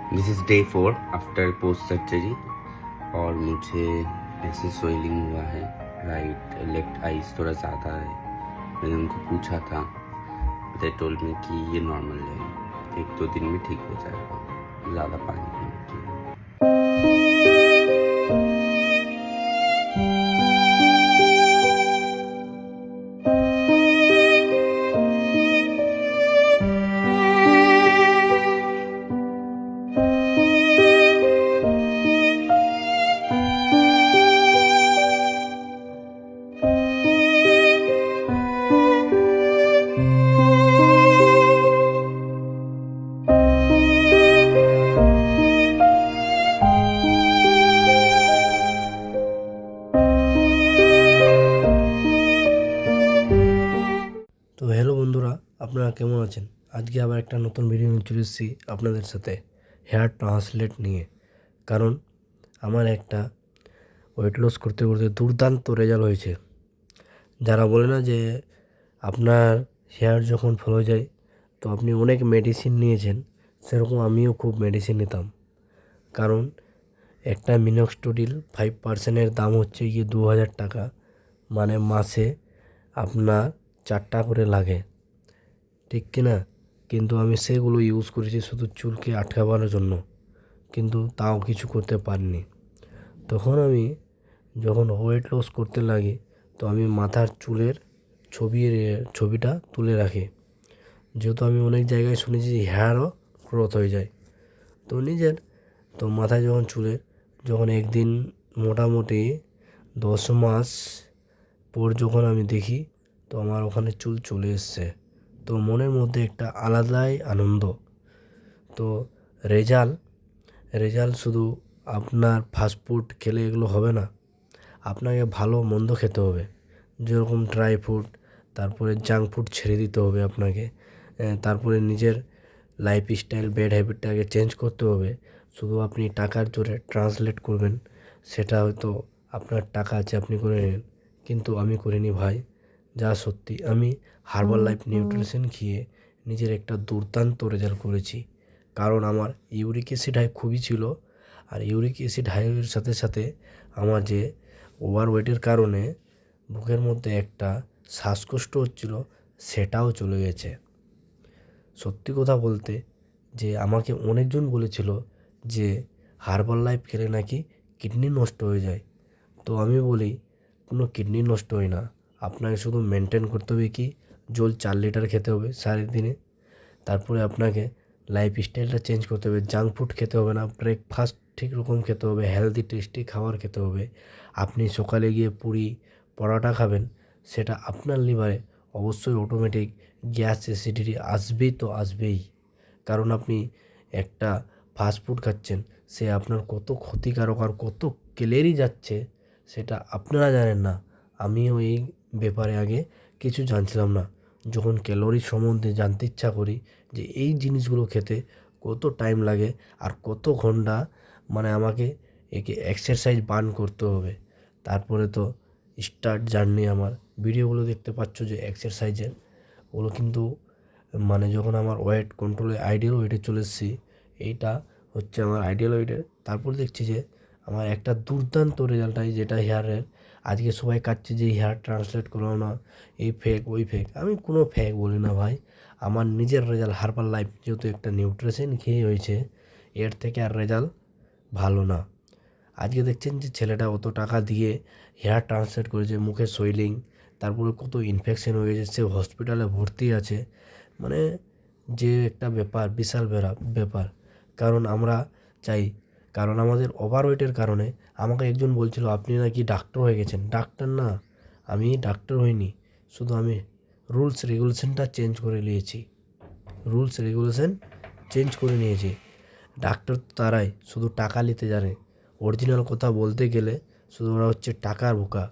This is day 4 after post surgery और मुझे ऐसे स्वेलिंग हुआ है। राइट लेफ्ट आईज थोड़ा ज़्यादा है। मैंने उनको पूछा था, दे टोल्ड मी कि ये नॉर्मल है, 1-2 दिन में ठीक हो जाएगा। ज़्यादा पानी पीने के लिए। তো হ্যালো বন্ধুরা, আপনারা কেমন আছেন? আজকে আবার একটা নতুন ভিডিও নিয়ে চলে এসেছি আপনাদের সাথে হেয়ার ট্রান্সলেট নিয়ে। কারণ আমার একটা ওয়েট লস করতে করতে দুর্দান্ত রেজাল্ট হয়েছে। যারা বলে না যে আপনার হেয়ার যখন ফল হয়ে যায় তো আপনি অনেক মেডিসিন নিয়েছেন, সেরকম আমিও খুব মেডিসিন নিতাম। কারণ একটা মিনক্সটোডিল 5% দাম হচ্ছে গিয়ে 2000 টাকা, মানে মাসে আপনার 4টা করে লাগে, ঠিক কি না? কিন্তু আমি সেগুলো ইউজ করেছি শুধু চুলকে আটকাবার জন্য, কিন্তু তাও কিছু করতে পারিনি। তখন আমি যখন ওয়েট লস করতে লাগি তো আমি মাথার চুলের ছবিটা তুলে রাখি, যেহেতু আমি অনেক জায়গায় শুনেছি যে হেয়ারও গ্রোথ হয়ে যায়। তো মাথায় যখন একদিন মোটামুটি 10 মাস পর যখন আমি দেখি তো আমার ওখানে চুল চলে এসছে, তো মনের মধ্যে একটা আলাদাই আনন্দ। তো রেজাল্ট শুধু আপনার ফাস্টফুড খেলে এগুলো হবে না, আপনাকে ভালো মন্দ খেতে হবে, যেরকম ড্রাই ফ্রুট, তারপরে জাঙ্ক ফুড ছেড়ে দিতে হবে আপনাকে। তারপরে নিজের লাইফস্টাইল ব্যাড হ্যাবিটটাকে চেঞ্জ করতে হবে। শুধু আপনি টাকার জোরে ট্রান্সলেট করবেন, সেটা হয়তো আপনার টাকা আছে আপনি করে নেন, কিন্তু আমি করিনি ভাই। যা সত্যি, আমি হার্বাল লাইফ নিউট্রিশন খেয়ে নিজের একটা দুর্দান্ত রেজাল্ট করেছি। কারণ আমার ইউরিক অ্যাসিড হাই খুবই ছিল, আর ইউরিক অ্যাসিড হাইয়ের সাথে সাথে আমার যে ওভারওয়েটের কারণে বুকের মধ্যে একটা শ্বাসকষ্ট হচ্ছিল, সেটাও চলে গেছে। সত্যি কথা বলতে যে আমাকে অনেকজন বলেছিল যে হার্বাল লাইফ খেলে নাকি কিডনি নষ্ট হয়ে যায়। তো আমি বলি, কোনো কিডনি নষ্ট হয় না। আপনাকে শুধু মেনটেন করতে হবে কি, জল 4 লিটার খেতে হবে সারাদিনে। তারপরে আপনাকে লাইফস্টাইলটা চেঞ্জ করতে হবে, জাঙ্ক ফুড খেতে হবে না, ব্রেকফাস্ট ঠিক রকম খেতে হবে, হেলদি টেস্টি খাবার খেতে হবে। আপনি সকালে গিয়ে পুরি পরোটা খাবেন, সেটা আপনার লিভারে অবশ্যই অটোমেটিক গ্যাস অ্যাসিডিটি আসবেই তো আসবেই। কারণ আপনি একটা ফাস্টফুড খাচ্ছেন, সে আপনার কত ক্ষতিকারক আর কত ক্যালোরি যাচ্ছে সেটা আপনারা জানেন না। আমিও এই ব্যাপারে আগে কিছু জানছিলাম না। যখন ক্যালোরি সম্বন্ধে জানতে ইচ্ছা করি যে এই জিনিসগুলো খেতে কত টাইম লাগে আর কত ঘন্টা, মানে আমাকে একে এক্সারসাইজ বার্ন করতে হবে, তারপরে তো স্টার্ট জার্নি আমার। ভিডিওগুলো দেখতে পাচ্ছ যে এক্সারসাইজের, ওগুলো কিন্তু মানে যখন আমার ওয়েট কন্ট্রোলে আইডিয়াল ওয়েটে চলে এসেছি, এইটা হচ্ছে আমার আইডিয়াল ওয়েটের, তারপর দেখছি যে আমার একটা দুর্দান্ত রেজাল্ট হয় যেটা হেয়ারের। আজকে সবাই কাটছে যে হেয়ার ট্রান্সলেট করো না, এই ফেক ওই ফেক। আমি কোনো ফেক বলি না ভাই, আমার নিজের রেজাল্ট হার্বাল লাইফ যেহেতু একটা নিউট্রিশন খেয়ে হয়েছে, এর থেকে আর রেজাল্ট ভালো না। আজকে দেখছেন যে ছেলেটা অত টাকা দিয়ে হেয়ার ট্রান্সলেট করেছে, মুখে সোয়েলিং, তারপরে কত ইনফেকশন হয়ে গেছে, সে হসপিটালে ভর্তি আছে। মানে যে একটা ব্যাপার, বিশাল ব্যাপার। কারণ আমরা চাই, কারণ আমাদের ওভারওয়েটের কারণে আমাকে একজন বলছিল আপনি নাকি ডাক্তার হয়ে গেছেন। ডাক্তার না, আমি ডাক্তার হইনি, শুধু আমি রুলস রেগুলেশনটা চেঞ্জ করে নিয়েছি। ডাক্তার তো তারাই শুধু টাকা নিতে জানে, অরিজিনাল কথা বলতে গেলে শুধু ওরা হচ্ছে টাকার বোকা।